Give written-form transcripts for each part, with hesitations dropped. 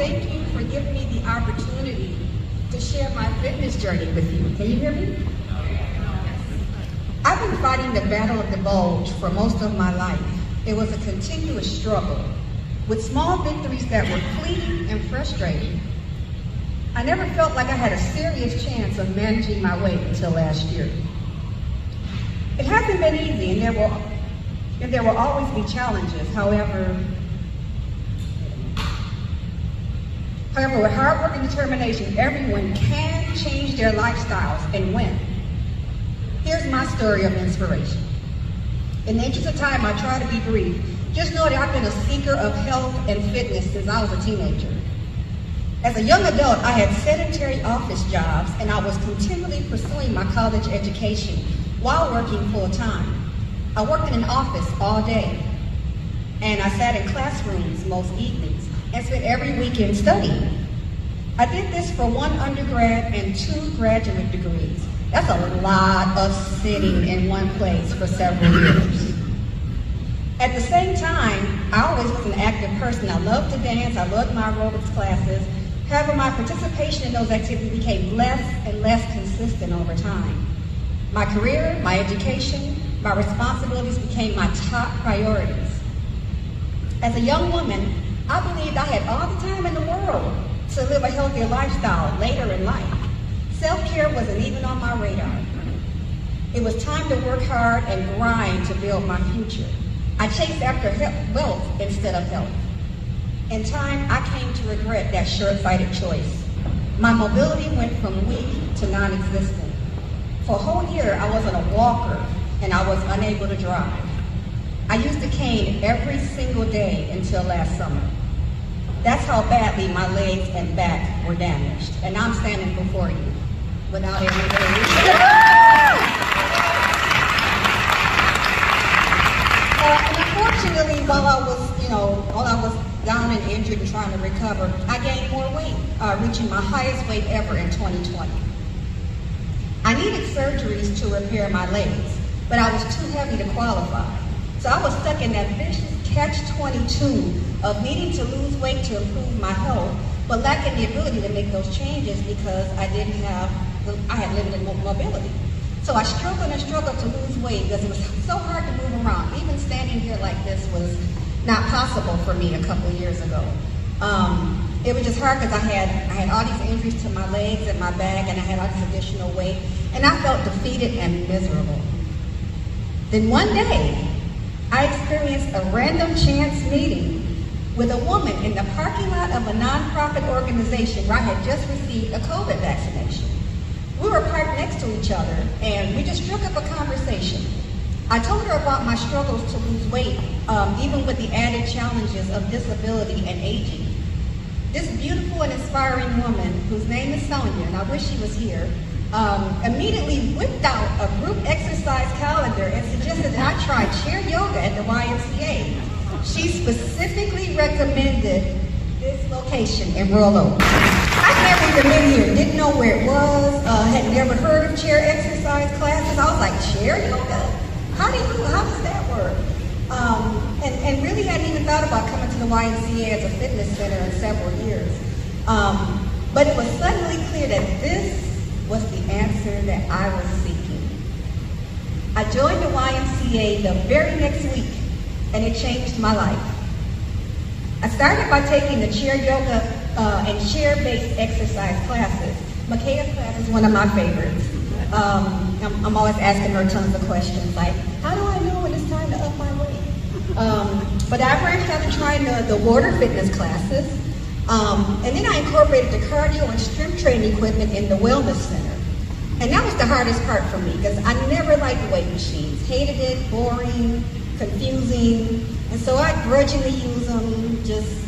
thank you for giving me the opportunity to share my fitness journey with you. Can you hear me? I've been fighting the battle of the bulge for most of my life. It was a continuous struggle with small victories that were fleeting and frustrating. I never felt like I had a serious chance of managing my weight until last year. It hasn't been easy, and there will always be challenges. However, with hard work and determination, everyone can change their lifestyles and win. Here's my story of inspiration. In the interest of time, I try to be brief. Just know that I've been a seeker of health and fitness since I was a teenager. As a young adult, I had sedentary office jobs, and I was continually pursuing my college education while working full-time. I worked in an office all day, and I sat in classrooms most evenings and spent every weekend studying. I did this for 1 undergrad and 2 graduate degrees. That's a lot of sitting in one place for several years. At the same time, I always was an active person. I loved to dance, I loved my aerobics classes. However, my participation in those activities became less and less consistent over time. My career, my education, my responsibilities became my top priorities. As a young woman, I believed I had all the time in the world to live a healthier lifestyle later in life. Self-care wasn't even on my radar. It was time to work hard and grind to build my future. I chased after wealth instead of health. In time, I came to regret that short-sighted choice. My mobility went from weak to non-existent. For a whole year, I wasn't a walker, and I was unable to drive. I used a cane every single day until last summer. That's how badly my legs and back were damaged. And I'm standing before you without any legs. And unfortunately, while I was down and injured and trying to recover, I gained more weight, reaching my highest weight ever in 2020. I needed surgeries to repair my legs, but I was too heavy to qualify. So I was stuck in that vicious catch-22 of needing to lose weight to improve my health, but lacking the ability to make those changes because I had limited mobility. So I struggled and struggled to lose weight because it was so hard to move around. Even standing here like this was not possible for me a couple of years ago. It was just hard because I had all these injuries to my legs and my back, and I had all this additional weight, and I felt defeated and miserable. Then one day, I experienced a random chance meeting with a woman in the parking lot of a nonprofit organization where I had just received a COVID vaccination. We were parked next to each other, and we just struck up a conversation. I told her about my struggles to lose weight, even with the added challenges of disability and aging. This beautiful and inspiring woman, whose name is Sonia, and I wish she was here, immediately whipped out a group exercise calendar and suggested that I try chair yoga at the YMCA. She specifically recommended this location in Royal Oak. I never even been here, didn't know where it was, had never heard of chair exercise classes. I was like, chair yoga? How does that work? And really hadn't even thought about coming to the YMCA as a fitness center in several years. But it was suddenly clear that this was the answer that I was seeking. I joined the YMCA the very next week, and it changed my life. I started by taking the chair yoga and chair-based exercise classes. Makaya's class is one of my favorites. I'm always asking her tons of questions, like, how do I know when it's time to up my weight? But I branched out to trying the water fitness classes. And then I incorporated the cardio and strength training equipment in the wellness center. And that was the hardest part for me because I never liked weight machines. Hated it, boring, confusing. And so I grudgingly use them, just,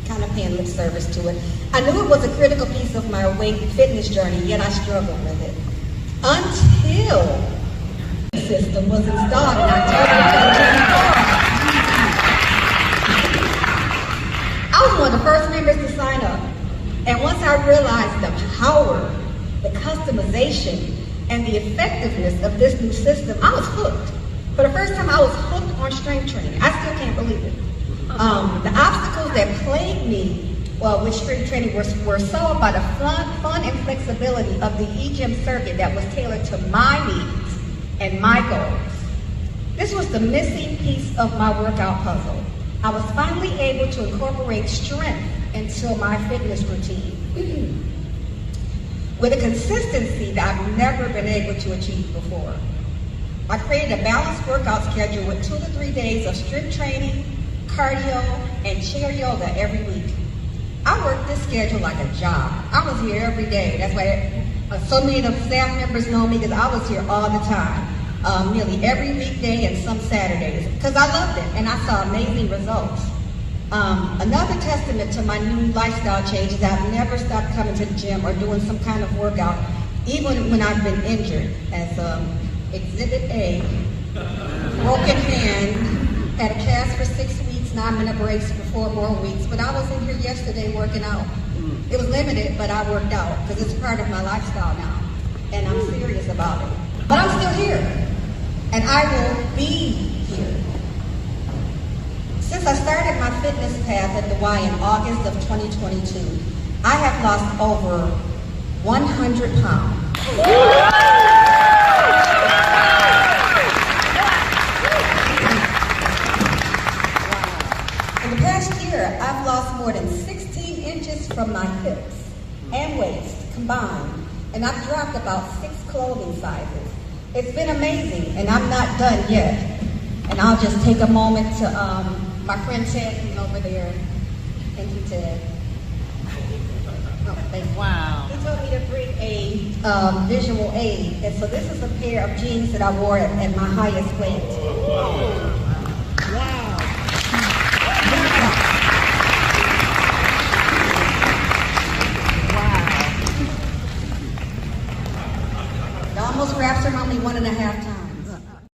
kind of paying lip service to it. I knew it was a critical piece of my weight fitness journey, yet I struggled with it. Until the system was installed in October 2024. I was one of the first members to sign up. And once I realized the power, the customization, and the effectiveness of this new system, I was hooked. For the first time, I was hooked on strength training. I still can't believe it. The obstacles that plagued me with strength training were sold by the fun and flexibility of the e-gym circuit that was tailored to my needs and my goals. This was the missing piece of my workout puzzle. I was finally able to incorporate strength into my fitness routine with a consistency that I've never been able to achieve before. I created a balanced workout schedule with 2 to 3 days of strength training, cardio, and chair yoga every week. I worked this schedule like a job. I was here every day. That's why so many of the staff members know me, because I was here all the time, nearly every weekday and some Saturdays, because I loved it and I saw amazing results. Another testament to my new lifestyle change is that I've never stopped coming to the gym or doing some kind of workout, even when I've been injured, as Exhibit A, broken hand, had a cast for 6 weeks, now I'm in a brace for 4 more weeks, but I was in here yesterday working out. It was limited, but I worked out because it's part of my lifestyle now, and I'm serious about it. But I'm still here, and I will be here. Since I started my fitness path at the Y in August of 2022, I have lost over 100 pounds. I've lost more than 16 inches from my hips and waist combined, and I've dropped about 6 clothing sizes. It's been amazing, and I'm not done yet. And I'll just take a moment to, my friend Ted, who's over there. Thank you, Ted. Oh, thank you. Wow. He told me to bring a visual aid, and so this is a pair of jeans that I wore at my highest weight. Wow. Almost wraps around me 1.5 times.